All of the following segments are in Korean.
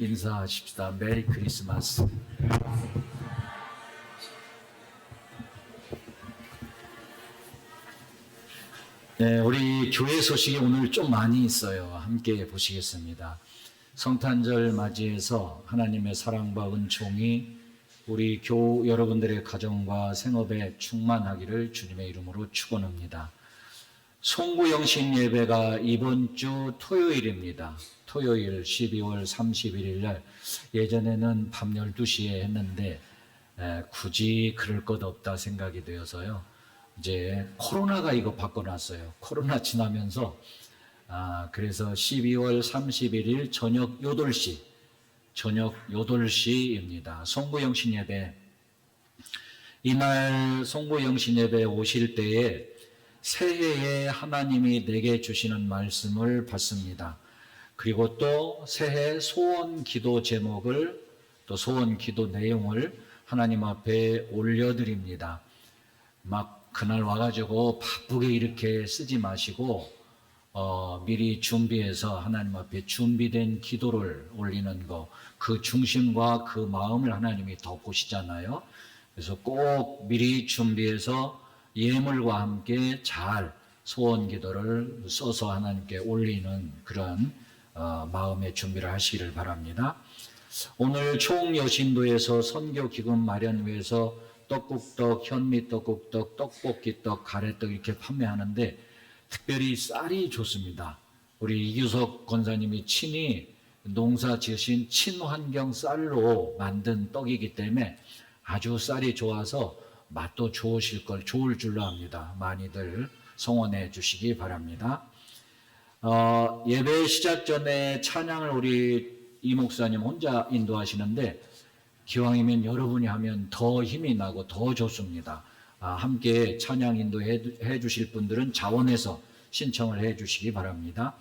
인사하십시다. 메리 크리스마스. 네, 우리 교회 소식이 오늘 좀 많이 있어요. 함께 보시겠습니다. 성탄절 맞이해서 하나님의 사랑과 은총이 우리 여러분들의 가정과 생업에 충만하기를 주님의 이름으로 축원합니다. 송구영신 예배가 이번 주 토요일입니다. 토요일 12월 31일 날, 예전에는 밤 12시에 했는데 굳이 그럴 것 없다 생각이 되어서요. 이제 코로나가 이거 바꿔놨어요. 코로나 지나면서 그래서 12월 31일 저녁 8시입니다. 송구영신 예배. 이날 송구영신 예배 오실 때에 새해에 하나님이 내게 주시는 말씀을 받습니다. 그리고 또 새해 소원 기도 제목을, 또 소원 기도 내용을 하나님 앞에 올려드립니다. 막 그날 와가지고 바쁘게 이렇게 쓰지 마시고 미리 준비해서 하나님 앞에 준비된 기도를 올리는 거, 그 중심과 그 마음을 하나님이 더 보시잖아요. 그래서 꼭 미리 준비해서 예물과 함께 잘 소원 기도를 써서 하나님께 올리는 그런 마음의 준비를 하시기를 바랍니다. 오늘 총여신도에서 선교 기금 마련 위해서 떡국떡, 현미떡국떡, 떡볶이떡, 가래떡 이렇게 판매하는데 특별히 쌀이 좋습니다. 우리 이규석 권사님이 친히 농사 지으신 친환경 쌀로 만든 떡이기 때문에 아주 쌀이 좋아서 맛도 좋을 줄로 압니다. 많이들 성원해 주시기 바랍니다. 예배 시작 전에 찬양을 우리 이 목사님 혼자 인도하시는데 기왕이면 여러분이 하면 더 힘이 나고 더 좋습니다. 함께 찬양 인도해 주실 분들은 자원해서 신청을 해 주시기 바랍니다.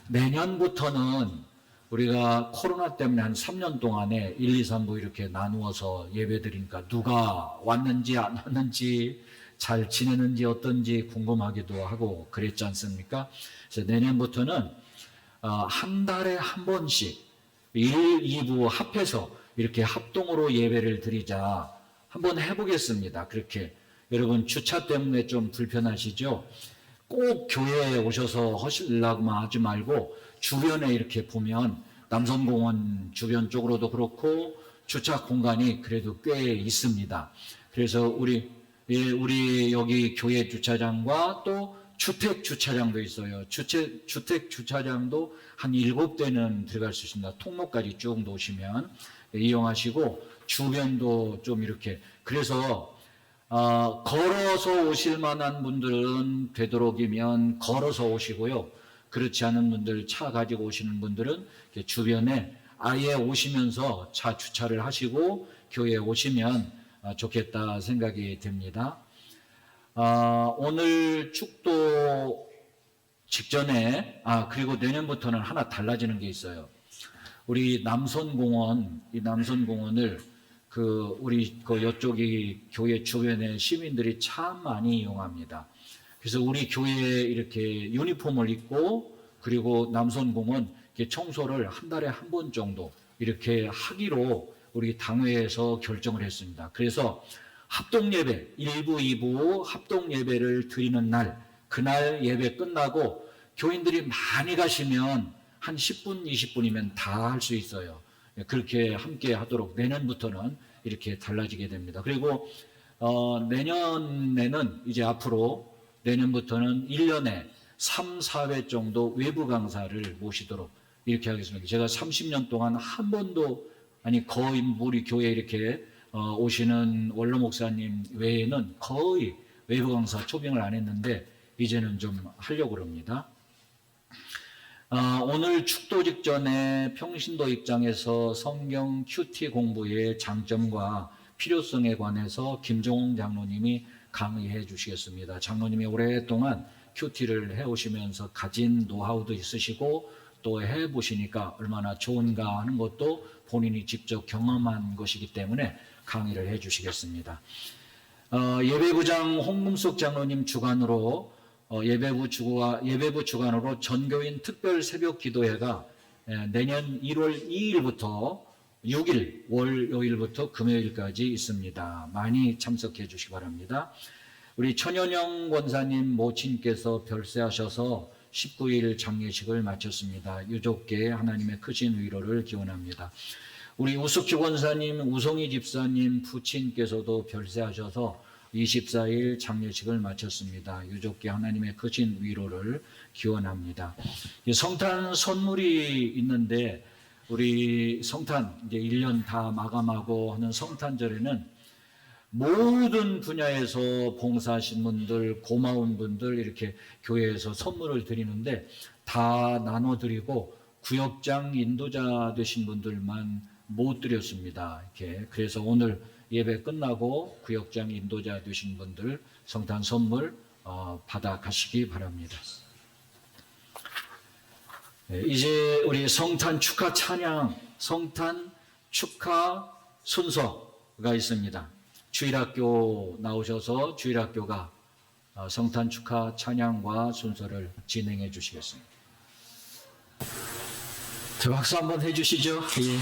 내년부터는 우리가 코로나 때문에 한 3년 동안에 1, 2, 3부 이렇게 나누어서 예배 드리니까 누가 왔는지 안 왔는지 잘 지내는지 어떤지 궁금하기도 하고 그랬지 않습니까? 그래서 내년부터는 한 달에 한 번씩 1, 2부 합해서 이렇게 합동으로 예배를 드리자 한번 해보겠습니다. 그렇게 여러분 주차 때문에 좀 불편하시죠? 꼭 교회에 오셔서 하시려고만 하지 말고 주변에 이렇게 보면 남선공원 주변 쪽으로도 그렇고 주차 공간이 그래도 꽤 있습니다. 그래서 우리 여기 교회 주차장과 또 주택 주차장도 있어요. 주택 주차장도 한 7대는 들어갈 수 있습니다. 통로까지 쭉 놓으시면 이용하시고 주변도 좀 이렇게 그래서 걸어서 오실 만한 분들은 되도록이면 걸어서 오시고요. 그렇지 않은 분들, 차 가지고 오시는 분들은 주변에 아예 오시면서 차 주차를 하시고 교회에 오시면 좋겠다 생각이 듭니다. 오늘 축도 직전에 그리고 내년부터는 하나 달라지는 게 있어요. 우리 남선공원을 우리 이쪽이 교회 주변에 시민들이 참 많이 이용합니다. 그래서 우리 교회에 이렇게 유니폼을 입고 그리고 남선공원 청소를 한 달에 한 번 정도 이렇게 하기로 우리 당회에서 결정을 했습니다. 그래서 합동예배 1부, 2부 합동예배를 드리는 날, 그날 예배 끝나고 교인들이 많이 가시면 한 10분, 20분이면 다 할 수 있어요. 그렇게 함께 하도록 내년부터는 이렇게 달라지게 됩니다. 그리고 내년에는 이제 앞으로 내년부터는 1년에 3, 4회 정도 외부 강사를 모시도록 이렇게 하겠습니다. 제가 30년 동안 한 번도 거의 우리 교회에 이렇게 오시는 원로 목사님 외에는 거의 외부 강사 초빙을 안 했는데 이제는 좀 하려고 합니다. 오늘 축도 직전에 평신도 입장에서 성경 큐티 공부의 장점과 필요성에 관해서 김종홍 장로님이 강의해 주시겠습니다. 장로님이 오랫동안 큐티를 해오시면서 가진 노하우도 있으시고 또 해보시니까 얼마나 좋은가 하는 것도 본인이 직접 경험한 것이기 때문에 강의를 해 주시겠습니다. 예배부장 홍문숙 장로님 주관으로 예배부 주관으로 전교인 특별 새벽 기도회가 내년 1월 2일부터 6일 월요일부터 금요일까지 있습니다. 많이 참석해 주시기 바랍니다. 우리 천연영 권사님 모친께서 별세하셔서 19일 장례식을 마쳤습니다. 유족께 하나님의 크신 위로를 기원합니다. 우리 우숙주 권사님, 우송이 집사님 부친께서도 별세하셔서 24일 장례식을 마쳤습니다. 유족께 하나님의 크신 위로를 기원합니다. 성탄 선물이 있는데 우리 성탄 이제 1년 다 마감하고 하는 성탄절에는 모든 분야에서 봉사하신 분들, 고마운 분들 이렇게 교회에서 선물을 드리는데 다 나눠드리고 구역장 인도자 되신 분들만 못 드렸습니다. 이렇게 그래서 오늘 예배 끝나고 구역장 인도자 되신 분들 성탄 선물 받아 가시기 바랍니다. 이제 우리 성탄 축하 찬양, 성탄 축하 순서가 있습니다. 주일학교 나오셔서 주일학교가 성탄 축하 찬양과 순서를 진행해 주시겠습니다. 박수 한번 해주시죠. 예.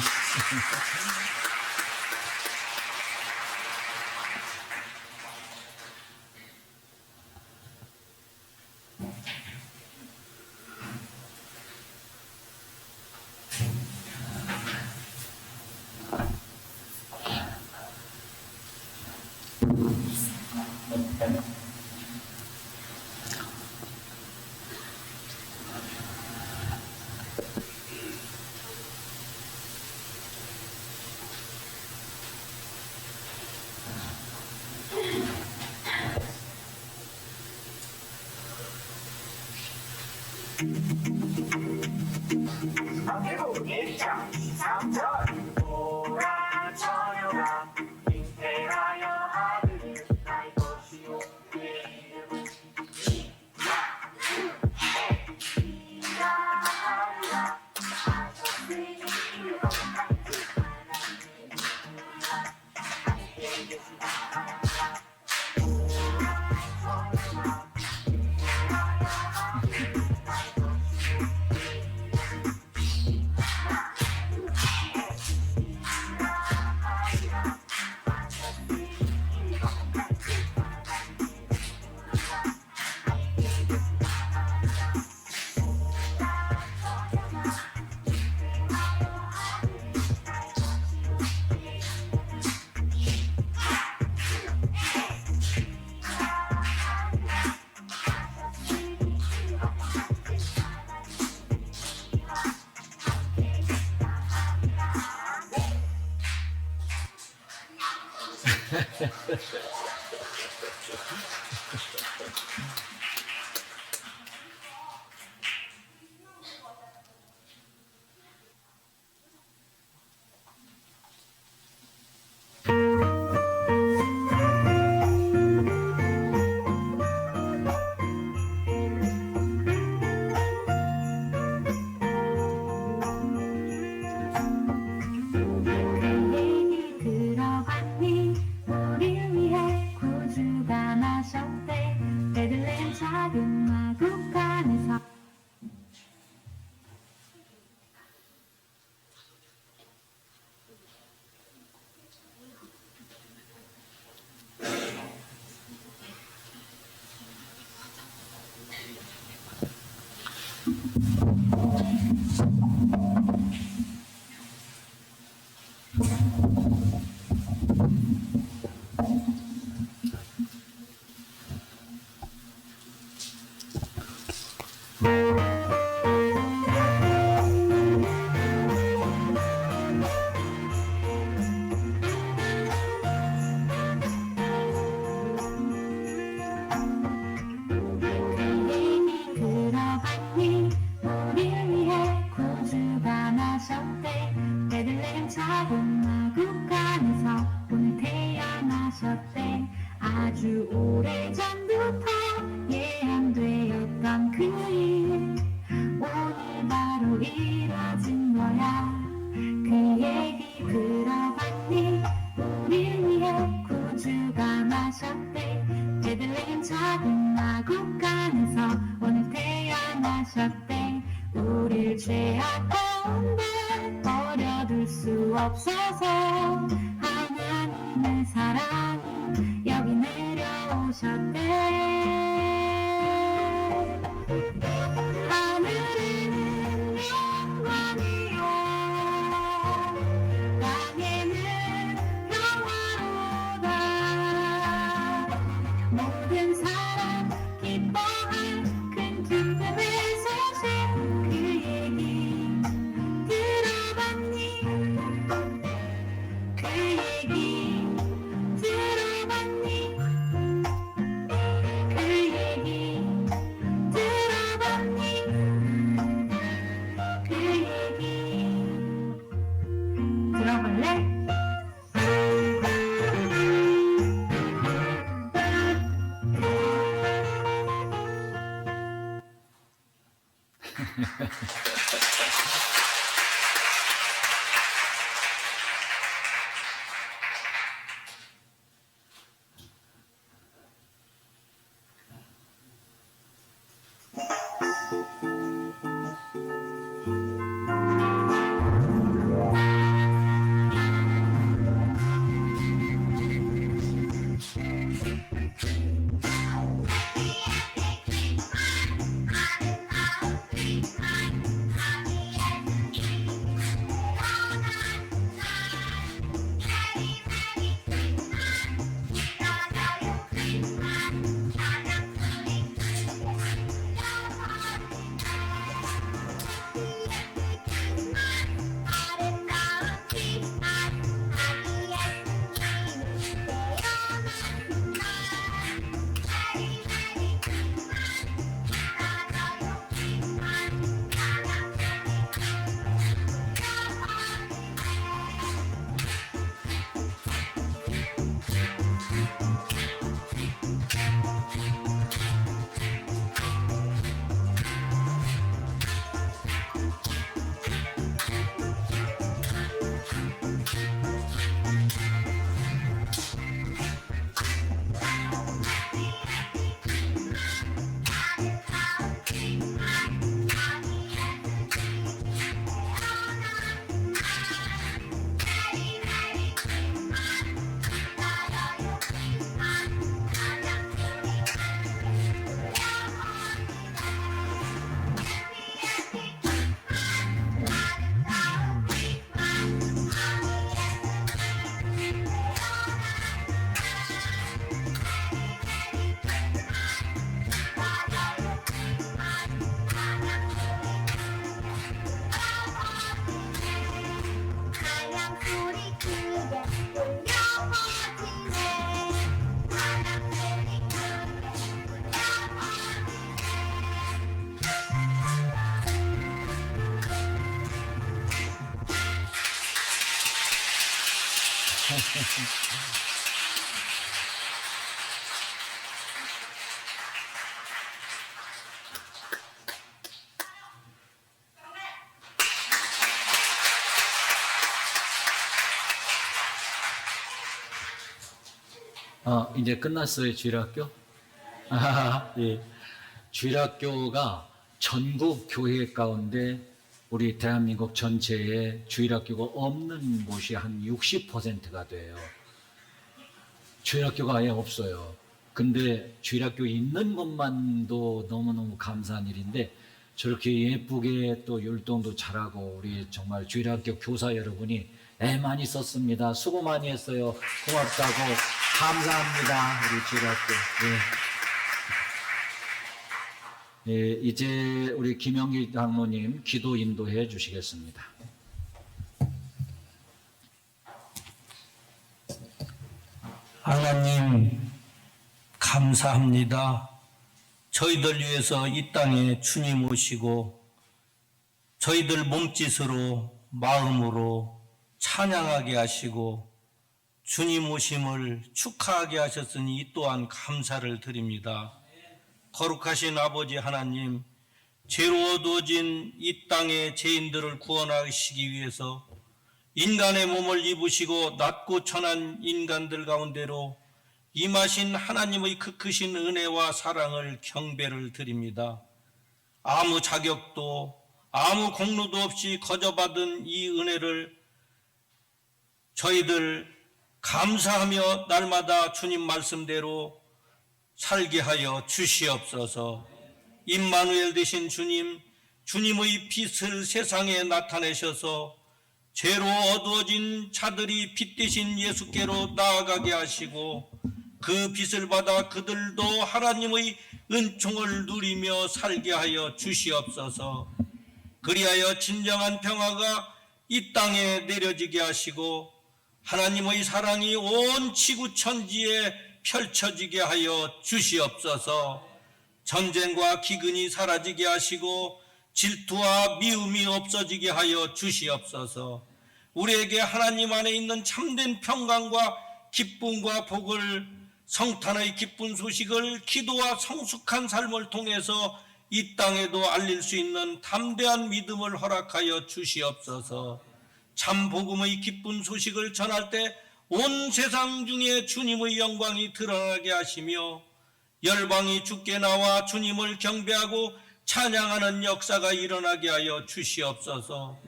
우릴 죄악한 알 수 없어서 하나님의 사랑 여기 내려오셨네. 하늘에는 영광이요 땅에는 평화로다. 모든 사람 기뻐할 큰 기쁨의 소식 그 얘기 들어봤니? 그 얘기 들어봤니? 그 얘기 들어봤니? 그 얘기 들어볼래? 찬양 소리 크게 울려 퍼지네. 찬양 소리 크게 울려 이제 끝났어요, 주일학교? 예. 주일학교가 전국 교회 가운데 우리 대한민국 전체에 주일학교가 없는 곳이 한 60%가 돼요. 주일학교가 아예 없어요. 근데 주일학교 있는 것만도 너무너무 감사한 일인데 저렇게 예쁘게 또 율동도 잘하고 우리 정말 주일학교 교사 여러분이 애 많이 썼습니다. 수고 많이 했어요. 고맙다고 감사합니다. 우리 주일학교. 예. 예, 이제 우리 김영기 장로님 기도 인도해 주시겠습니다. 하나님 감사합니다. 저희들 위해서 이 땅에 주님 오시고 저희들 몸짓으로 마음으로 찬양하게 하시고 주님 오심을 축하하게 하셨으니 이 또한 감사를 드립니다. 거룩하신 아버지 하나님, 죄로 어두워진 이 땅의 죄인들을 구원하시기 위해서 인간의 몸을 입으시고 낮고 천한 인간들 가운데로 임하신 하나님의 그 크신 은혜와 사랑을 경배를 드립니다. 아무 자격도 아무 공로도 없이 거저받은 이 은혜를 저희들 감사하며 날마다 주님 말씀대로 살게 하여 주시옵소서. 임마누엘 되신 주님, 주님의 빛을 세상에 나타내셔서 죄로 어두워진 자들이 빛 대신 예수께로 나아가게 하시고 그 빛을 받아 그들도 하나님의 은총을 누리며 살게 하여 주시옵소서. 그리하여 진정한 평화가 이 땅에 내려지게 하시고 하나님의 사랑이 온 지구 천지에 펼쳐지게 하여 주시옵소서. 전쟁과 기근이 사라지게 하시고 질투와 미움이 없어지게 하여 주시옵소서. 우리에게 하나님 안에 있는 참된 평강과 기쁨과 복을, 성탄의 기쁜 소식을 기도와 성숙한 삶을 통해서 이 땅에도 알릴 수 있는 담대한 믿음을 허락하여 주시옵소서. 참 복음의 기쁜 소식을 전할 때 온 세상 중에 주님의 영광이 드러나게 하시며 열방이 주께 나와 주님을 경배하고 찬양하는 역사가 일어나게 하여 주시옵소서.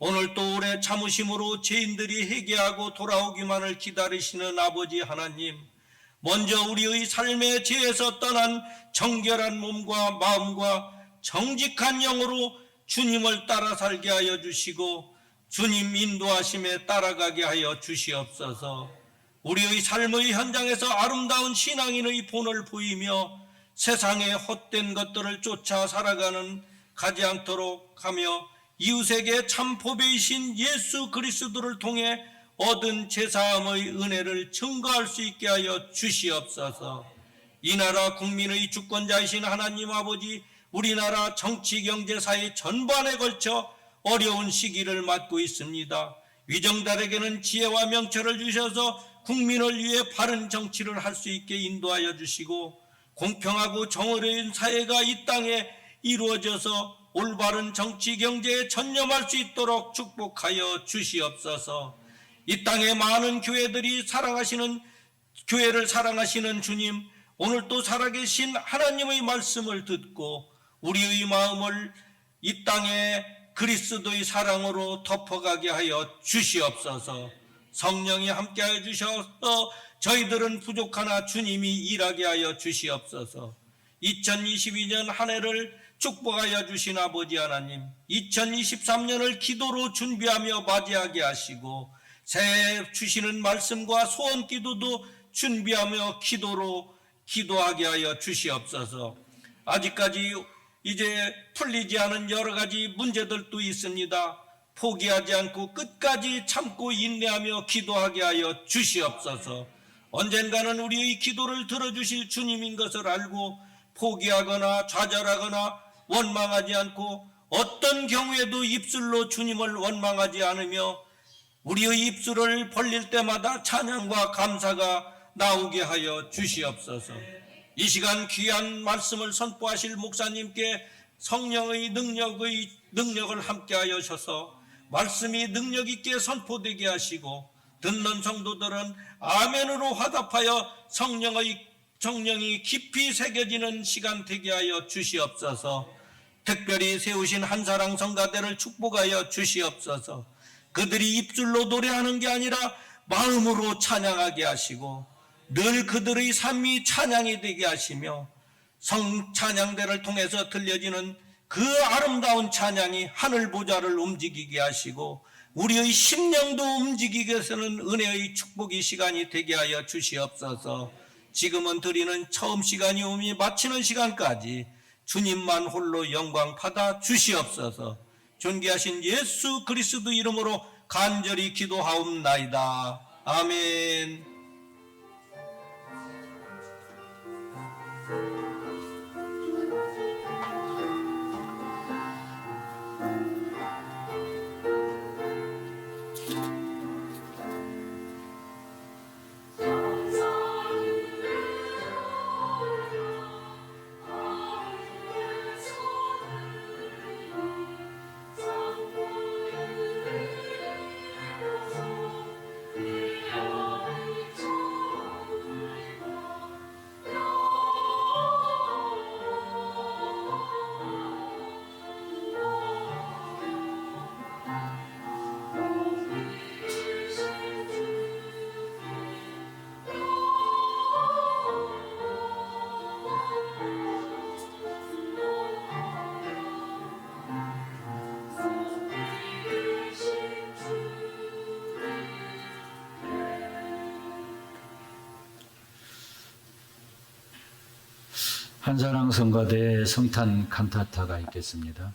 오늘도 오래 참으심으로 죄인들이 회개하고 돌아오기만을 기다리시는 아버지 하나님, 먼저 우리의 삶의 죄에서 떠난 정결한 몸과 마음과 정직한 영으로 주님을 따라 살게 하여 주시고 주님 인도하심에 따라가게 하여 주시옵소서. 우리의 삶의 현장에서 아름다운 신앙인의 본을 보이며 세상의 헛된 것들을 쫓아 살아가는 가지 않도록 하며 이웃에게 참 보배이신 예수 그리스도를 통해 얻은 제사함의 은혜를 증거할 수 있게 하여 주시옵소서. 이 나라 국민의 주권자이신 하나님 아버지, 우리나라 정치 경제 사회 전반에 걸쳐 어려운 시기를 맞고 있습니다. 위정달에게는 지혜와 명철을 주셔서 국민을 위해 바른 정치를 할 수 있게 인도하여 주시고 공평하고 정의로운 사회가 이 땅에 이루어져서 올바른 정치 경제에 전념할 수 있도록 축복하여 주시옵소서. 이 땅에 많은 교회들이 교회를 사랑하시는 주님, 오늘도 살아계신 하나님의 말씀을 듣고 우리의 마음을 이 땅에 그리스도의 사랑으로 덮어가게 하여 주시옵소서. 성령이 함께하여 주셔서 저희들은 부족하나 주님이 일하게 하여 주시옵소서. 2022년 한 해를 축복하여 주신 아버지 하나님, 2023년을 기도로 준비하며 맞이하게 하시고 새해 주시는 말씀과 소원 기도도 준비하며 기도하게 하여 주시옵소서. 아직까지 이제 풀리지 않은 여러 가지 문제들도 있습니다. 포기하지 않고 끝까지 참고 인내하며 기도하게 하여 주시옵소서. 언젠가는 우리의 기도를 들어주실 주님인 것을 알고 포기하거나 좌절하거나 원망하지 않고 어떤 경우에도 입술로 주님을 원망하지 않으며 우리의 입술을 벌릴 때마다 찬양과 감사가 나오게 하여 주시옵소서. 이 시간 귀한 말씀을 선포하실 목사님께 성령의 능력을 함께하여 주셔서 말씀이 능력 있게 선포되게 하시고 듣는 성도들은 아멘으로 화답하여 성령이 깊이 새겨지는 시간 되게 하여 주시옵소서. 특별히 세우신 한사랑 성가대를 축복하여 주시옵소서. 그들이 입술로 노래하는 게 아니라 마음으로 찬양하게 하시고 늘 그들의 삶이 찬양이 되게 하시며 성찬양대를 통해서 들려지는 그 아름다운 찬양이 하늘 보좌를 움직이게 하시고 우리의 심령도 움직이게 해서는 은혜의 축복의 시간이 되게 하여 주시옵소서. 지금은 드리는 처음 시간이 오미 마치는 시간까지 주님만 홀로 영광 받아 주시옵소서. 존귀하신 예수 그리스도 이름으로 간절히 기도하옵나이다. 아멘. 한사랑 성가대 성탄 칸타타가 있겠습니다.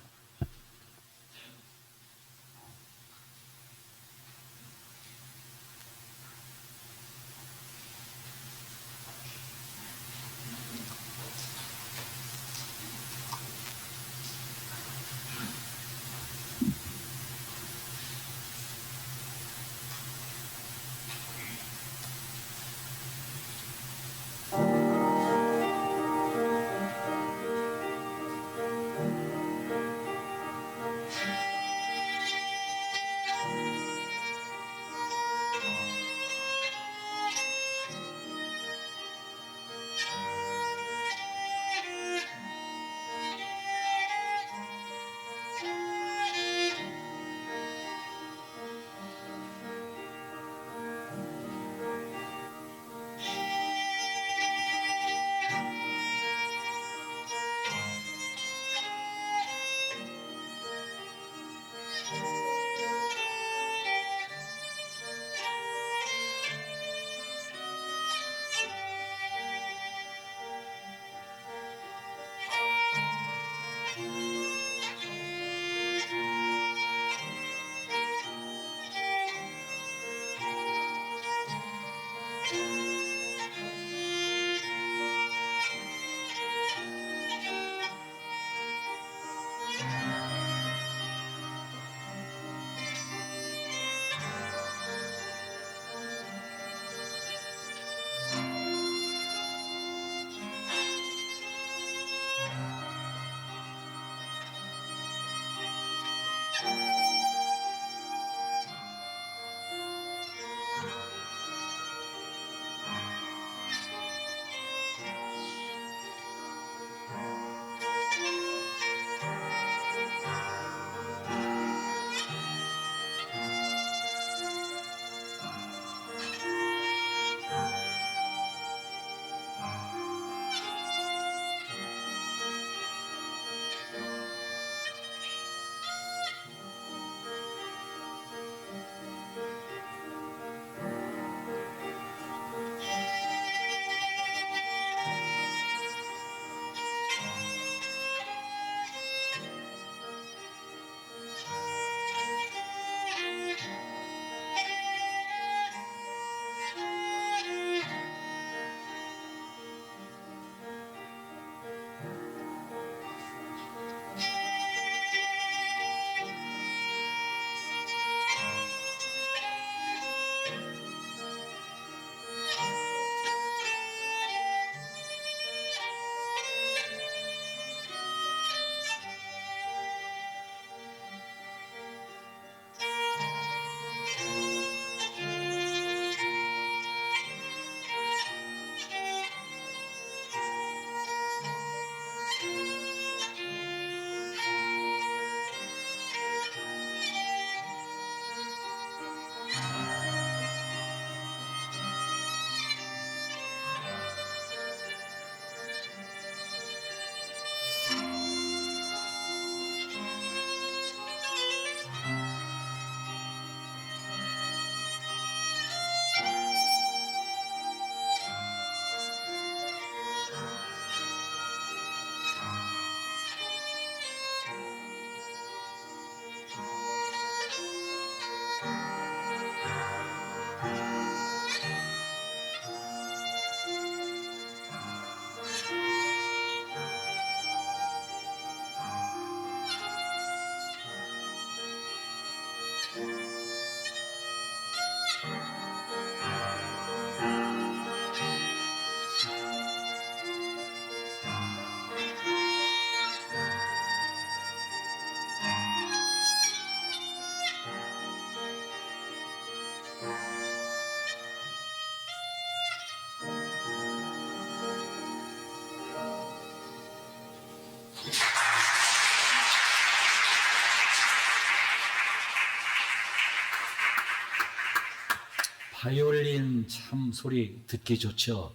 바이올린 참 소리 듣기 좋죠.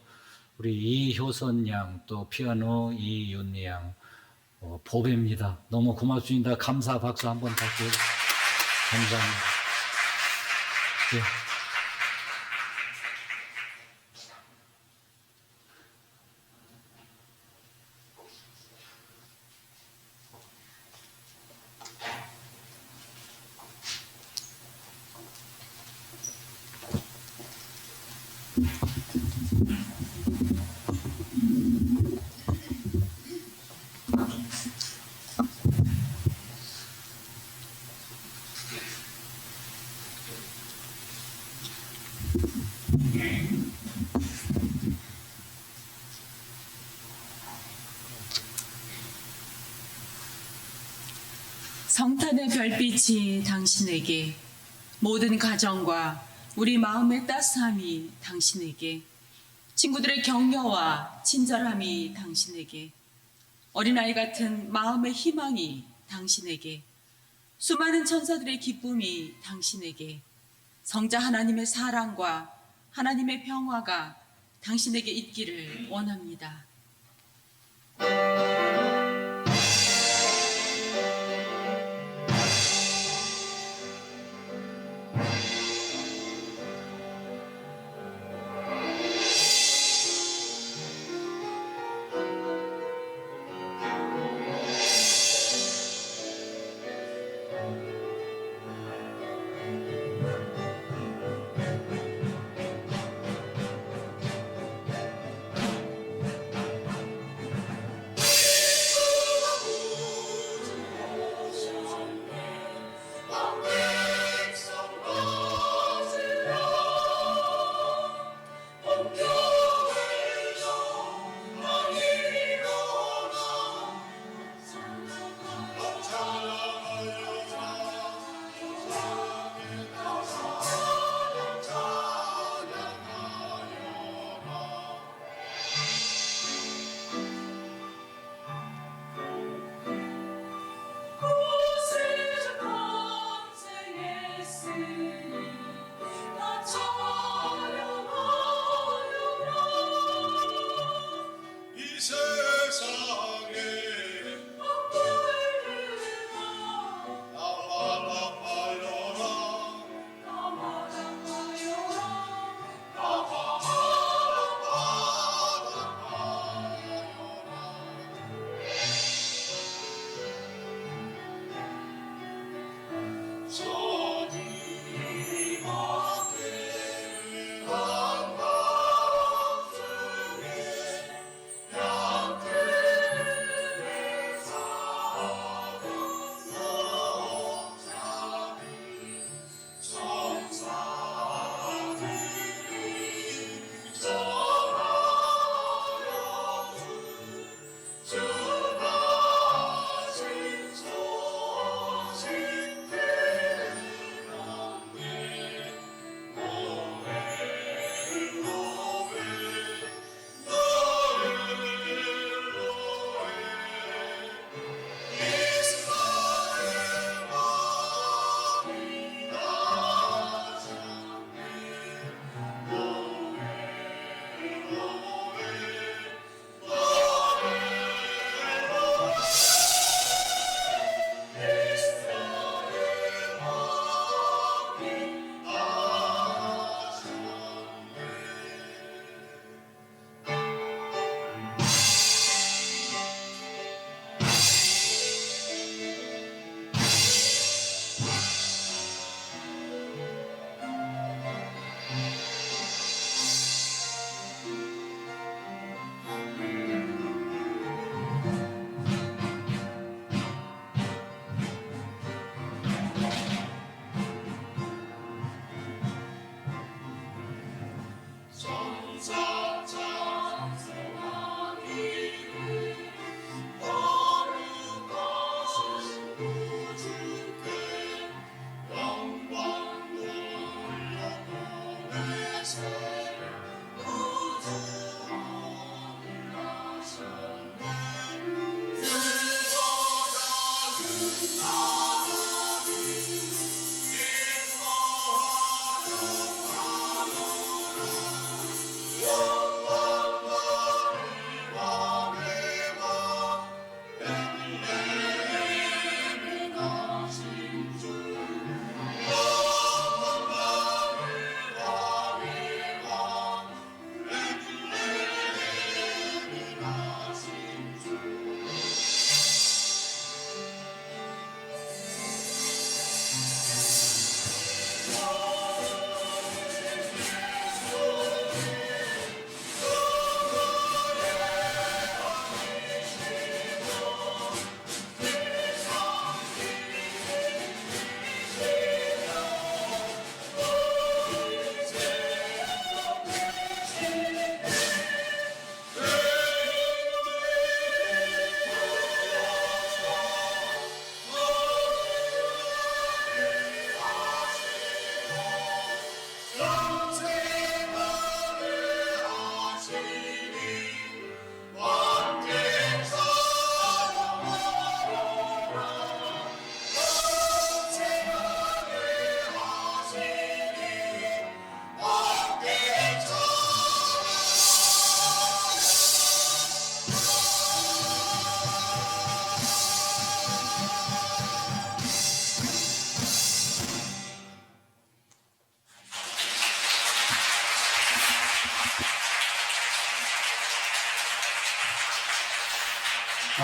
우리 이효선 양, 또 피아노 이윤리 양, 보배입니다. 너무 고맙습니다. 감사 박수 한번 다시 감사합니다. 네. 성탄의 별빛이 당신에게, 모든 가정과 우리 마음의 따스함이 당신에게, 친구들의 격려와 친절함이 당신에게, 어린아이 같은 마음의 희망이 당신에게, 수많은 천사들의 기쁨이 당신에게, 성자 하나님의 사랑과 하나님의 평화가 당신에게 있기를 원합니다.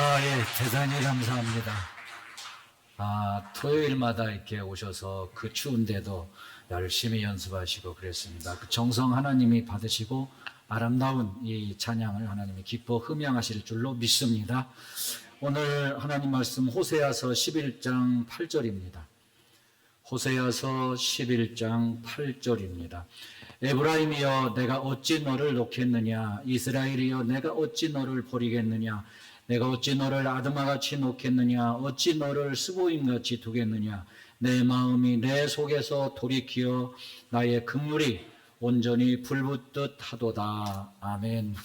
예, 대단히 감사합니다. 토요일마다 이렇게 오셔서 그 추운데도 열심히 연습하시고 그랬습니다. 그 정성 하나님이 받으시고 아름다운 이 찬양을 하나님이 기뻐 흠양하실 줄로 믿습니다. 오늘 하나님 말씀 호세아서 11장 8절입니다. 호세아서 11장 8절입니다. 에브라임이여 내가 어찌 너를 놓겠느냐, 이스라엘이여 내가 어찌 너를 버리겠느냐, 내가 어찌 너를 아드마같이 놓겠느냐, 어찌 너를 스보임같이 두겠느냐, 내 마음이 내 속에서 돌이키어 나의 긍휼이 온전히 불붙듯 하도다. 아멘.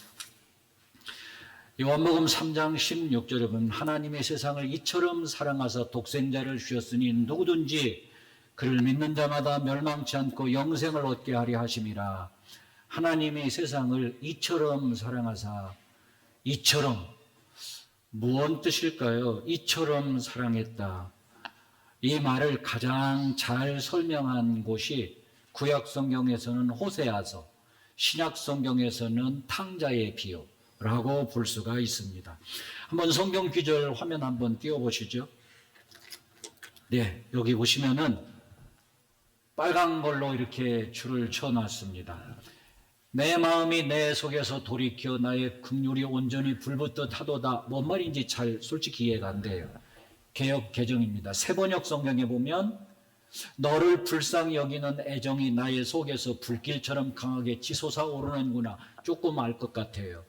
요한복음 3장 16절에 보면 하나님의 세상을 이처럼 사랑하사 독생자를 주셨으니 누구든지 그를 믿는 자마다 멸망치 않고 영생을 얻게 하려 하심이라. 하나님의 세상을 이처럼 사랑하사, 이처럼 무언 뜻일까요? 이처럼 사랑했다. 이 말을 가장 잘 설명한 곳이 구약 성경에서는 호세아서, 신약 성경에서는 탕자의 비유라고 볼 수가 있습니다. 한번 성경 구절 화면 한번 띄워보시죠. 네, 여기 보시면은 빨간 걸로 이렇게 줄을 쳐놨습니다. 내 마음이 내 속에서 돌이켜 나의 긍휼이 온전히 불붙듯 하도다. 뭔 말인지 잘 솔직히 이해가 안 돼요. 개역 개정입니다. 세번역 성경에 보면 너를 불쌍히 여기는 애정이 나의 속에서 불길처럼 강하게 치솟아 오르는구나. 조금 알 것 같아요.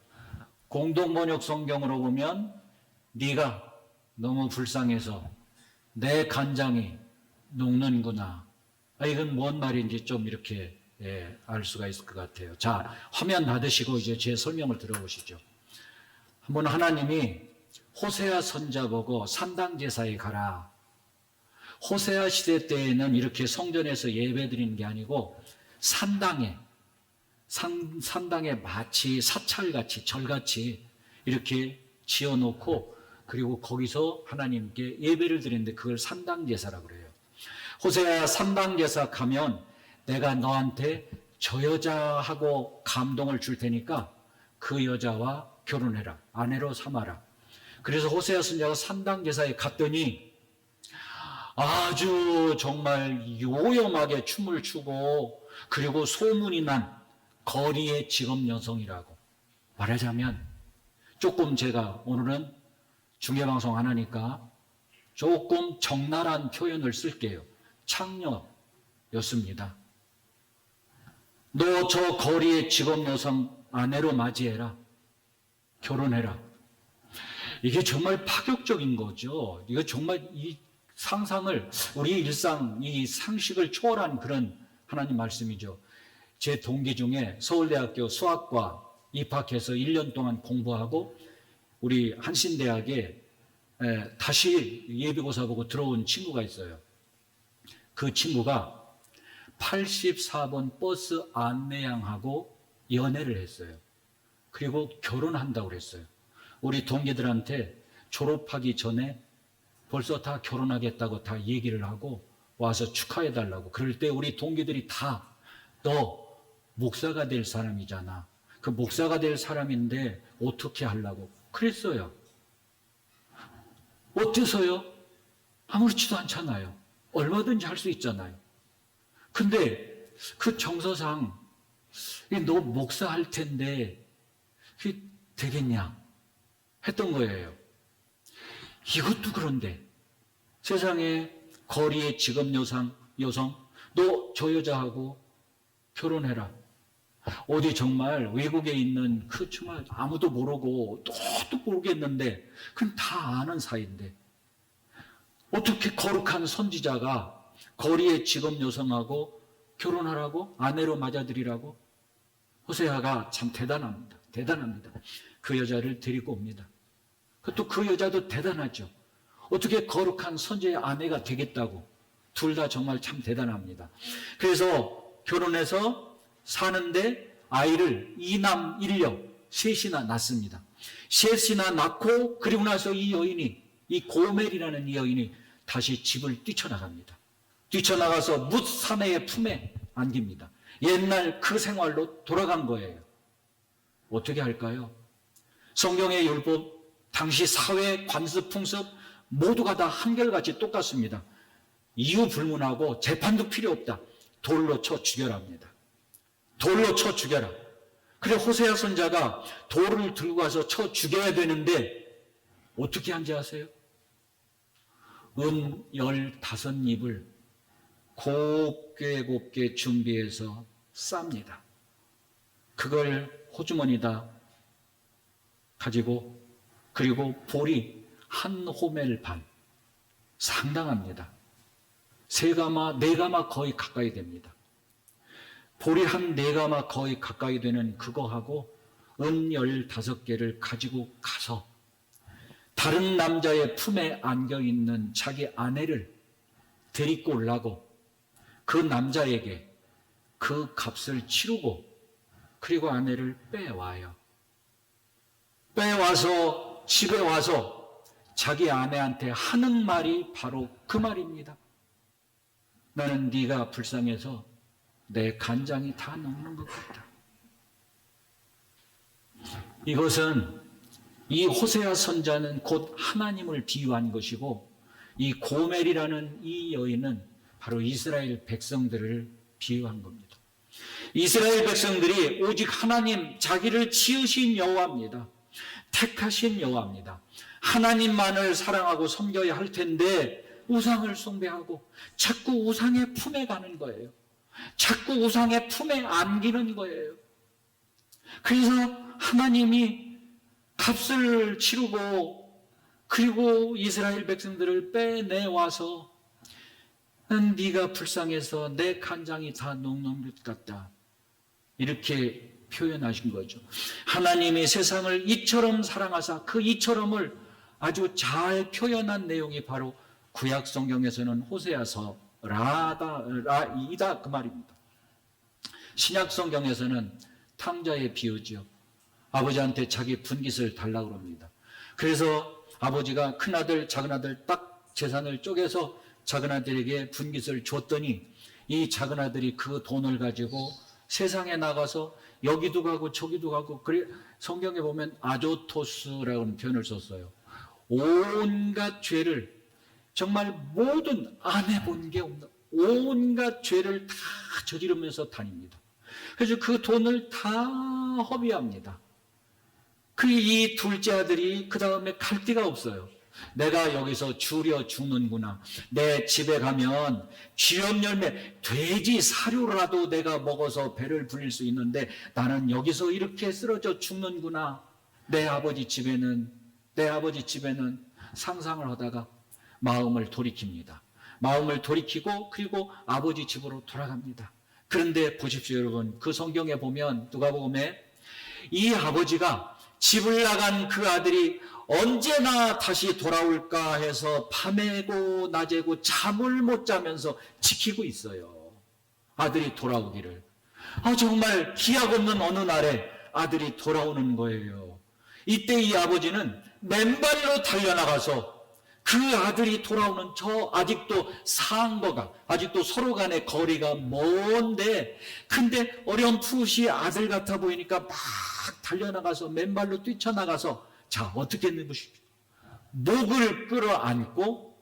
공동번역 성경으로 보면 네가 너무 불쌍해서 내 간장이 녹는구나. 이건 뭔 말인지 좀 이렇게 알 수가 있을 것 같아요. 자, 화면 닫으시고 이제 제 설명을 들어보시죠. 한번 하나님이 호세아 선자 보고 산당제사에 가라. 호세아 시대 때에는 이렇게 성전에서 예배 드리는 게 아니고 산당에 마치 사찰같이 절같이 이렇게 지어놓고 그리고 거기서 하나님께 예배를 드리는데 그걸 산당제사라고 그래요. 호세아 산당제사 가면 내가 너한테 저 여자하고 감동을 줄 테니까 그 여자와 결혼해라. 아내로 삼아라. 그래서 호세아 선지자가 산당제사에 갔더니 아주 정말 요염하게 춤을 추고 그리고 소문이 난 거리의 직업 여성이라고. 말하자면 조금 제가 오늘은 중계방송 안 하니까 조금 적나라한 표현을 쓸게요. 창녀였습니다. 너 저 거리의 직업 여성 아내로 맞이해라. 결혼해라. 이게 정말 파격적인 거죠. 이거 정말 이 상상을, 우리 일상, 이 상식을 초월한 그런 하나님 말씀이죠. 제 동기 중에 서울대학교 수학과 입학해서 1년 동안 공부하고 우리 한신대학에 다시 예비고사 보고 들어온 친구가 있어요. 그 친구가 84번 버스 안내양하고 연애를 했어요. 그리고 결혼한다고 그랬어요. 우리 동기들한테 졸업하기 전에 벌써 다 결혼하겠다고 다 얘기를 하고 와서 축하해달라고. 그럴 때 우리 동기들이 다 너 목사가 될 사람이잖아. 그 목사가 될 사람인데 어떻게 하려고 그랬어요. 어때서요? 아무렇지도 않잖아요. 얼마든지 할 수 있잖아요. 근데 그 정서상 너 목사 할 텐데 그게 되겠냐 했던 거예요. 이것도 그런데 세상에 거리의 직업 여성 너 저 여자하고 결혼해라. 어디 정말 외국에 있는 그 정말 아무도 모르고 또 모르겠는데 그건 다 아는 사이인데 어떻게 거룩한 선지자가 거리의 직업 여성하고 결혼하라고? 아내로 맞아들이라고? 호세아가 참 대단합니다. 대단합니다. 그 여자를 데리고 옵니다. 또 그 여자도 대단하죠. 어떻게 거룩한 선지자의 아내가 되겠다고. 둘 다 정말 참 대단합니다. 그래서 결혼해서 사는데 아이를 2남 1녀 셋이나 낳습니다. 셋이나 낳고 그리고 나서 이 여인이, 이 고멜이라는 이 여인이 다시 집을 뛰쳐나갑니다. 뛰쳐나가서 뭇 사내의 품에 안깁니다. 옛날 그 생활로 돌아간 거예요. 어떻게 할까요? 성경의 율법 당시 사회, 관습, 풍습 모두가 다 한결같이 똑같습니다. 이유 불문하고 재판도 필요 없다. 돌로 쳐 죽여라 합니다. 돌로 쳐 죽여라. 그래 호세아 선자가 돌을 들고 가서 쳐 죽여야 되는데 어떻게 한지 아세요? 은 15입을 곱게 준비해서 쌉니다. 그걸 호주머니다 가지고 그리고 볼이 한 호멜 반 상당합니다. 3가마, 4가마 거의 가까이 됩니다. 볼이 한 4가마 거의 가까이 되는 그거하고 은 15개를 가지고 가서 다른 남자의 품에 안겨있는 자기 아내를 데리고 오려고 그 남자에게 그 값을 치르고 그리고 아내를 빼와요. 빼와서 집에 와서 자기 아내한테 하는 말이 바로 그 말입니다. 나는 네가 불쌍해서 내 간장이 다 녹는 것 같다. 이것은 이 호세아 선자는 곧 하나님을 비유한 것이고 이 고멜이라는 이 여인은 바로 이스라엘 백성들을 비유한 겁니다. 이스라엘 백성들이 오직 하나님 자기를 지으신 여호와입니다. 택하신 여호와입니다. 하나님만을 사랑하고 섬겨야 할 텐데 우상을 숭배하고 자꾸 우상의 품에 가는 거예요. 자꾸 우상의 품에 안기는 거예요. 그래서 하나님이 값을 치르고 그리고 이스라엘 백성들을 빼내와서 네가 불쌍해서 내 간장이 다 녹는 것 같다. 이렇게 표현하신 거죠. 하나님이 세상을 이처럼 사랑하사 그 이처럼을 아주 잘 표현한 내용이 바로 구약 성경에서는 호세아서 라이다 그 말입니다. 신약 성경에서는 탕자의 비유죠. 아버지한테 자기 분깃을 달라고 합니다. 그래서 아버지가 큰아들 작은아들 딱 재산을 쪼개서 작은아들에게 분깃을 줬더니 이 작은아들이 그 돈을 가지고 세상에 나가서 여기도 가고 저기도 가고 그래 성경에 보면 아조토스라는 표현을 썼어요. 온갖 죄를 정말 모든 안 해본 게 없는 온갖 죄를 다 저지르면서 다닙니다. 그래서 그 돈을 다 허비합니다. 그 이 둘째 아들이 그 다음에 갈 데가 없어요. 내가 여기서 줄여 죽는구나. 내 집에 가면 쥐염 열매, 돼지 사료라도 내가 먹어서 배를 불릴 수 있는데 나는 여기서 이렇게 쓰러져 죽는구나. 내 아버지 집에는 상상을 하다가 마음을 돌이킵니다. 마음을 돌이키고 그리고 아버지 집으로 돌아갑니다. 그런데 보십시오 여러분. 그 성경에 보면 누가복음에 이 아버지가 집을 나간 그 아들이 언제나 다시 돌아올까 해서 밤에고 낮에고 잠을 못 자면서 지키고 있어요. 아들이 돌아오기를. 정말 기약 없는 어느 날에 아들이 돌아오는 거예요. 이때 이 아버지는 맨발로 달려나가서 그 아들이 돌아오는 저 아직도 상거가 아직도 서로 간의 거리가 먼데 근데 어렴풋이 아들 같아 보이니까 막 달려나가서 맨발로 뛰쳐나가서 자 어떻게 했는지 보십시오. 목을 끌어안고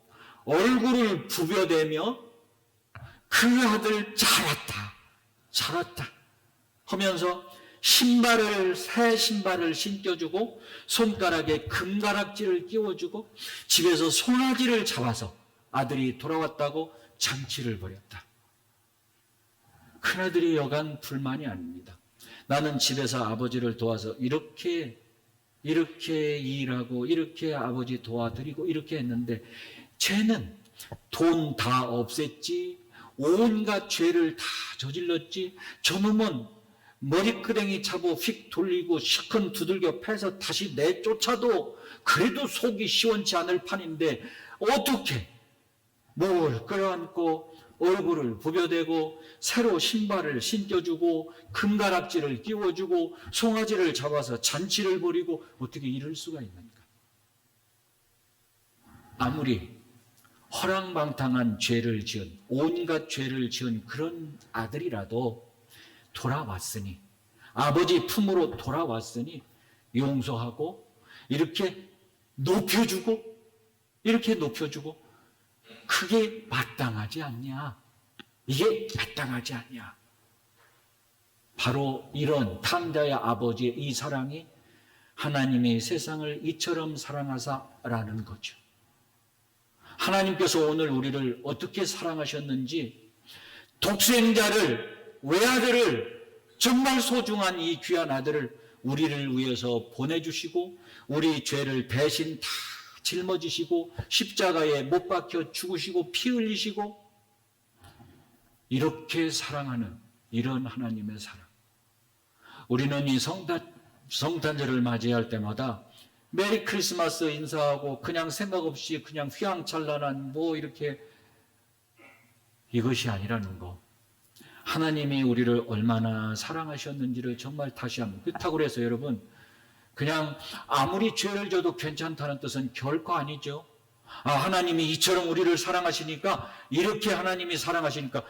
얼굴을 부벼대며 그 아들 잘왔다 하면서 새 신발을 신겨주고 손가락에 금가락지를 끼워주고 집에서 송아지를 잡아서 아들이 돌아왔다고 잔치를 벌였다. 큰아들이 여간 불만이 아닙니다. 나는 집에서 아버지를 도와서 이렇게 일하고 이렇게 아버지 도와드리고 이렇게 했는데 쟤는 돈 다 없앴지 온갖 죄를 다 저질렀지 저놈은 머리끄댕이 차고 휙 돌리고 시큰 두들겨 패서 다시 내쫓아도 그래도 속이 시원치 않을 판인데 어떻게 목을 끌어안고 얼굴을 부벼대고 새로 신발을 신겨주고 금가락지를 끼워주고 송아지를 잡아서 잔치를 벌이고 어떻게 이럴 수가 있는가. 아무리 허랑방탕한 죄를 지은 온갖 죄를 지은 그런 아들이라도 돌아왔으니 아버지 품으로 돌아왔으니 용서하고 이렇게 높여주고 이렇게 높여주고 그게 마땅하지 않냐? 이게 마땅하지 않냐? 바로 이런 탕자의 아버지의 이 사랑이 하나님의 세상을 이처럼 사랑하사라는 거죠. 하나님께서 오늘 우리를 어떻게 사랑하셨는지 독생자를, 외아들을, 정말 소중한 이 귀한 아들을 우리를 위해서 보내주시고 우리 죄를 대신 다 짊어지시고 십자가에 못 박혀 죽으시고 피 흘리시고 이렇게 사랑하는 이런 하나님의 사랑. 우리는 이 성탄절을 맞이할 때마다 메리 크리스마스 인사하고 그냥 생각 없이 그냥 휘황찬란한 뭐 이렇게 이것이 아니라는 거. 하나님이 우리를 얼마나 사랑하셨는지를 정말 다시 한번. 그렇다고 해서 여러분 그냥 아무리 죄를 져도 괜찮다는 뜻은 결코 아니죠. 하나님이 이처럼 우리를 사랑하시니까 이렇게 하나님이 사랑하시니까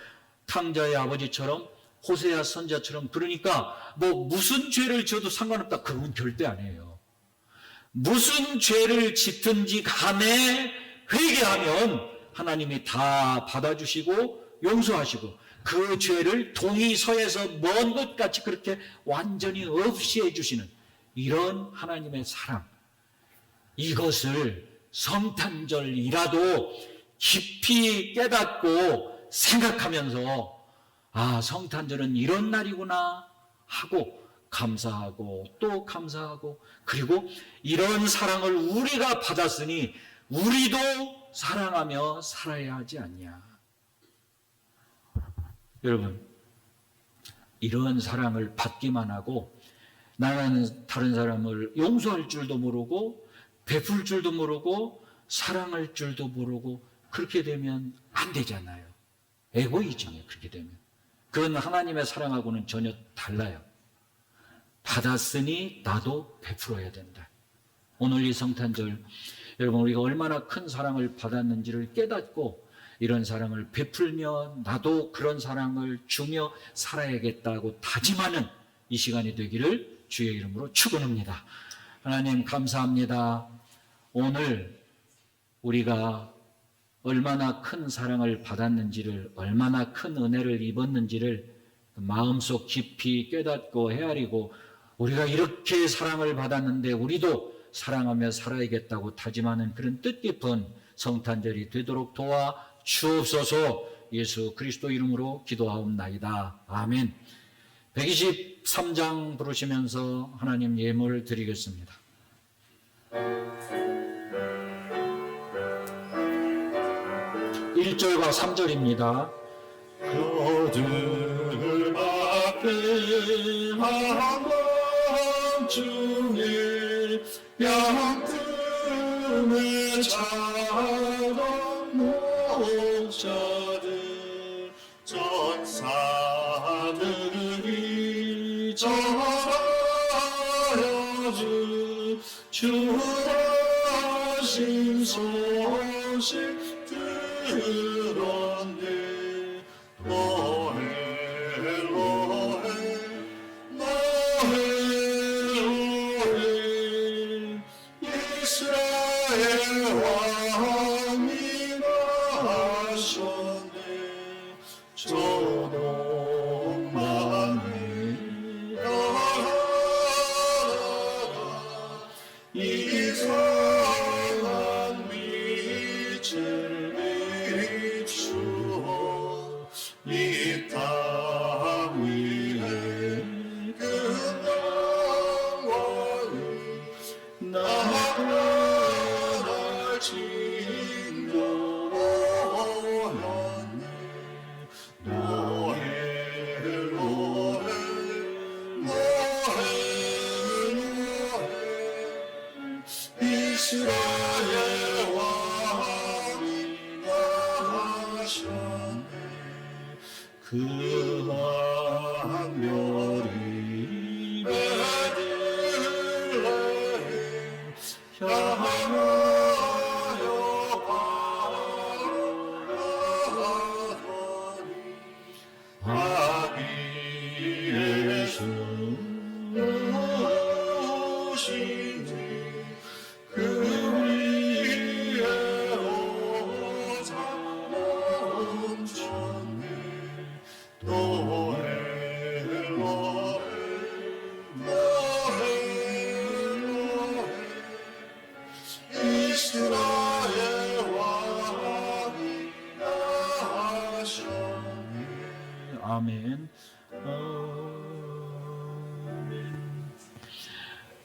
탕자의 아버지처럼 호세아 선자처럼 그러니까 뭐 무슨 죄를 져도 상관없다. 그건 절대 아니에요. 무슨 죄를 짓든지 간에 회개하면 하나님이 다 받아주시고 용서하시고 그 죄를 동이 서에서 먼 것 같이 그렇게 완전히 없이 해주시는 이런 하나님의 사랑. 이것을 성탄절이라도 깊이 깨닫고 생각하면서 성탄절은 이런 날이구나 하고 감사하고 또 감사하고 그리고 이런 사랑을 우리가 받았으니 우리도 사랑하며 살아야 하지 않냐. 여러분 이런 사랑을 받기만 하고 나는 다른 사람을 용서할 줄도 모르고 베풀 줄도 모르고 사랑할 줄도 모르고 그렇게 되면 안 되잖아요. 에고이즘이에요. 그렇게 되면. 그건 하나님의 사랑하고는 전혀 달라요. 받았으니 나도 베풀어야 된다. 오늘 이 성탄절 여러분 우리가 얼마나 큰 사랑을 받았는지를 깨닫고 이런 사랑을 베풀며 나도 그런 사랑을 주며 살아야겠다고 다짐하는 이 시간이 되기를 주의 이름으로 축원합니다. 하나님 감사합니다. 오늘 우리가 얼마나 큰 사랑을 받았는지를 얼마나 큰 은혜를 입었는지를 마음속 깊이 깨닫고 헤아리고 우리가 이렇게 사랑을 받았는데 우리도 사랑하며 살아야겠다고 다짐하는 그런 뜻깊은 성탄절이 되도록 도와 주옵소서. 예수 그리스도 이름으로 기도하옵나이다. 아멘. 123장 부르시면서 하나님 예물 드리겠습니다. 일 절과 3절입니다. 그들 앞에 한밤중에 양뜸에 자던 목자들 전사들이 전하여주 주하신 소식 들었네. 노해 노해 노해 노해 이스라엘 왕이 나셨네. 조동만이 나라 이상한 빛을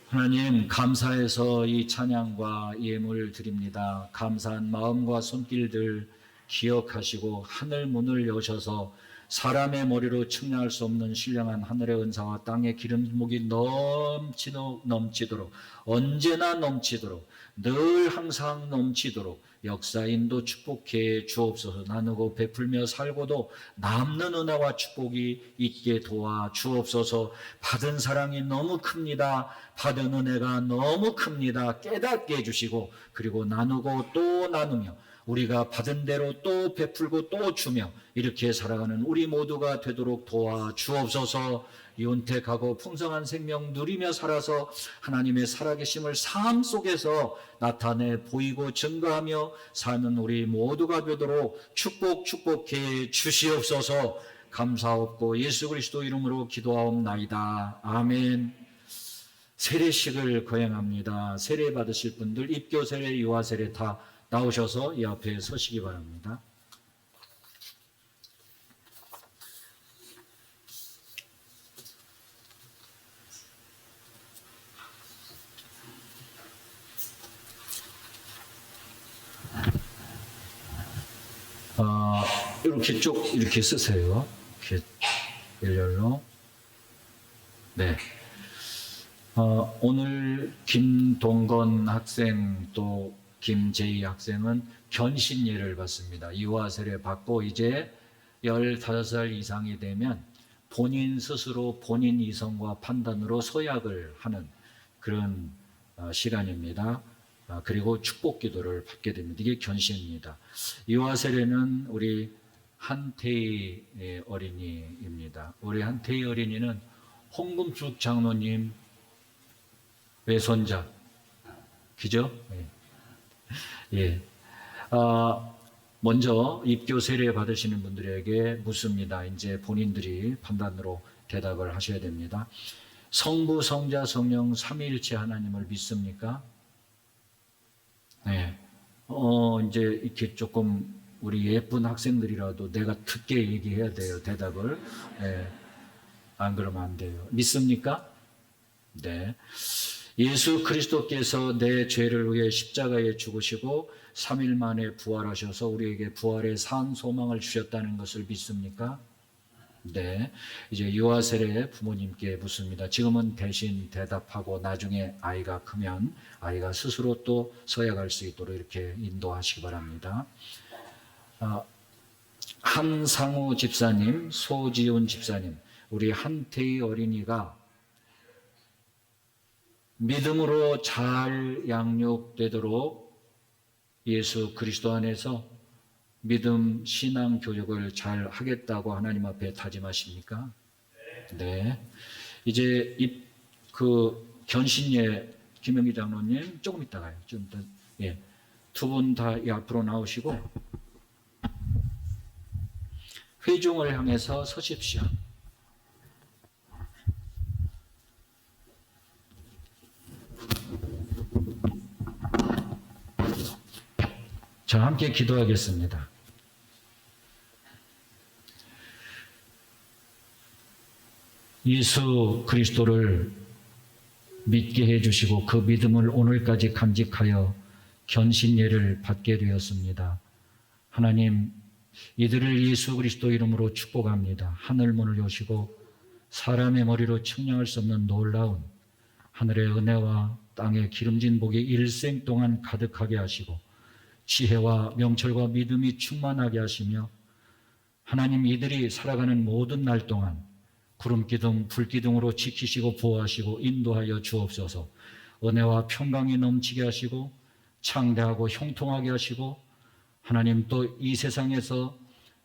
하나님 감사해서 이 찬양과 예물 드립니다. 감사한 마음과 손길들 기억하시고 하늘 문을 여셔서 사람의 머리로 측량할 수 없는 신령한 하늘의 은사와 땅의 기름목이 넘치도록 언제나 넘치도록 늘 항상 넘치도록 역사인도 축복해 주옵소서. 나누고 베풀며 살고도 남는 은혜와 축복이 있게 도와 주옵소서. 받은 사랑이 너무 큽니다. 받은 은혜가 너무 큽니다. 깨닫게 해주시고 그리고 나누고 또 나누며 우리가 받은 대로 또 베풀고 또 주며 이렇게 살아가는 우리 모두가 되도록 도와 주옵소서. 윤택하고 풍성한 생명 누리며 살아서 하나님의 살아계심을 삶 속에서 나타내 보이고 증거하며 사는 우리 모두가 되도록 축복해 주시옵소서. 감사옵고 예수 그리스도 이름으로 기도하옵나이다. 아멘. 세례식을 거행합니다. 세례 받으실 분들 입교 세례, 유아 세례 다 나오셔서 이 앞에 서시기 바랍니다. 이렇게 쭉 이렇게 쓰세요. 이렇게 일렬로. 네. 오늘 김동건 학생 또 김재희 학생은 견신예를 받습니다. 유아 세례 받고 이제 15살 이상이 되면 본인 스스로 본인 이성과 판단으로 서약을 하는 그런 시간입니다. 그리고 축복 기도를 받게 됩니다. 이게 견신입니다. 유아 세례는 우리 한태희 어린이입니다. 우리 한태희 어린이는 홍금숙 장로님 외손자, 그죠? 예. 먼저 입교 세례 받으시는 분들에게 묻습니다. 이제 본인들이 판단으로 대답을 하셔야 됩니다. 성부, 성자, 성령 삼위일체 하나님을 믿습니까? 네. 이제 이렇게 조금 우리 예쁜 학생들이라도 내가 듣게 얘기해야 돼요. 대답을. 네. 안 그러면 안 돼요. 믿습니까? 네. 예수 그리스도께서 내 죄를 위해 십자가에 죽으시고 3일 만에 부활하셔서 우리에게 부활의 산 소망을 주셨다는 것을 믿습니까? 네. 이제 유아 세례 부모님께 묻습니다. 지금은 대신 대답하고 나중에 아이가 크면 아이가 스스로 또 서약할 수 있도록 이렇게 인도하시기 바랍니다. 한상우 집사님, 소지훈 집사님, 우리 한태희 어린이가 믿음으로 잘 양육되도록 예수 그리스도 안에서 믿음 신앙 교육을 잘 하겠다고 하나님 앞에 다짐하십니까? 네. 이제 그 견신예 김영기 장로님 조금 이따가요. 좀 이따, 예. 두 분 다 앞으로 나오시고 회중을 향해서 서십시오. 자, 함께 기도하겠습니다. 예수 그리스도를 믿게 해주시고 그 믿음을 오늘까지 간직하여 견신예를 받게 되었습니다. 하나님, 이들을 예수 그리스도 이름으로 축복합니다. 하늘 문을 여시고 사람의 머리로 측량할 수 없는 놀라운 하늘의 은혜와 땅의 기름진 복이 일생 동안 가득하게 하시고 지혜와 명철과 믿음이 충만하게 하시며 하나님 이들이 살아가는 모든 날 동안 구름기둥, 불기둥으로 지키시고 보호하시고 인도하여 주옵소서. 은혜와 평강이 넘치게 하시고 창대하고 형통하게 하시고 하나님 또 이 세상에서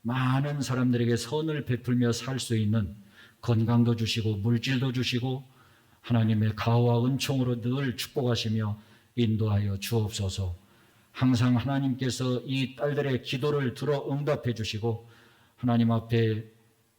많은 사람들에게 선을 베풀며 살 수 있는 건강도 주시고 물질도 주시고 하나님의 가호와 은총으로 늘 축복하시며 인도하여 주옵소서. 항상 하나님께서 이 딸들의 기도를 들어 응답해 주시고 하나님 앞에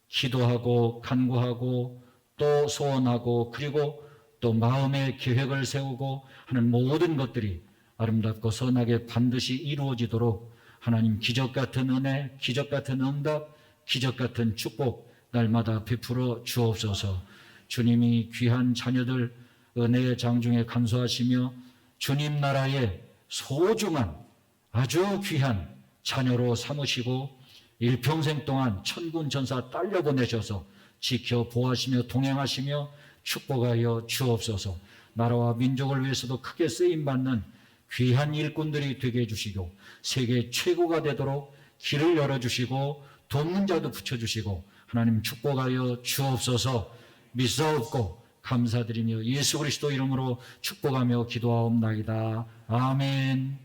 기도하고 간구하고 또 소원하고 그리고 또 마음의 계획을 세우고 하는 모든 것들이 아름답고 선하게 반드시 이루어지도록 하나님 기적 같은 은혜, 기적 같은 응답, 기적 같은 축복 날마다 베풀어 주옵소서. 주님이 귀한 자녀들 은혜의 장중에 감소하시며 주님 나라의 소중한 아주 귀한 자녀로 삼으시고 일평생 동안 천군 천사 딸려 보내셔서 지켜 보호하시며 동행하시며 축복하여 주옵소서. 나라와 민족을 위해서도 크게 쓰임받는 귀한 일꾼들이 되게 해주시고 세계 최고가 되도록 길을 열어주시고 돕는 자도 붙여주시고 하나님 축복하여 주옵소서. 믿사옵고 감사드리며 예수 그리스도 이름으로 축복하며 기도하옵나이다. 아멘.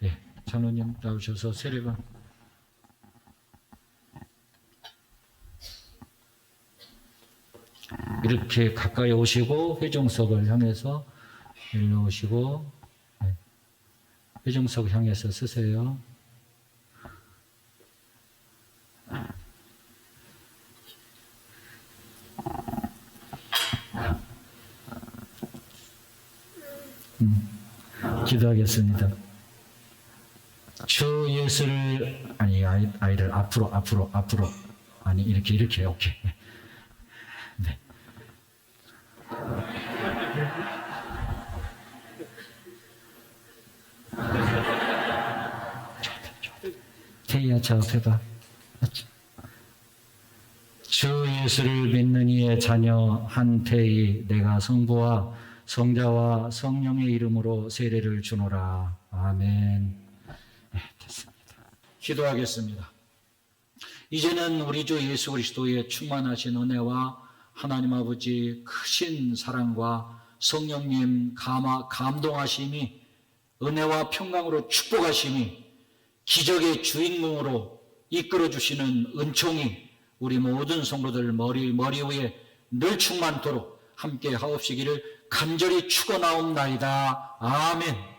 예, 장로님 나오셔서 세례가 이렇게 가까이 오시고 회중석을 향해서 일로 오시고 회중석 향해서 쓰세요. 기도하겠습니다. 주 예수를 아이를 앞으로 아니 이렇게 오케이. 네. 태희야 저 앞에 봐. 주 예수를 믿는 이의 자녀 한태희 내가 성부와 성자와 성령의 이름으로 세례를 주노라. 아멘. 네, 됐습니다. 기도하겠습니다. 이제는 우리 주 예수 그리스도의 충만하신 은혜와 하나님 아버지 크신 사랑과 성령님 감동하심이 은혜와 평강으로 축복하심이 기적의 주인공으로 이끌어주시는 은총이 우리 모든 성도들 머리 위에 늘 충만토록 함께 하옵시기를 간절히 축원하옵나이다. 아멘.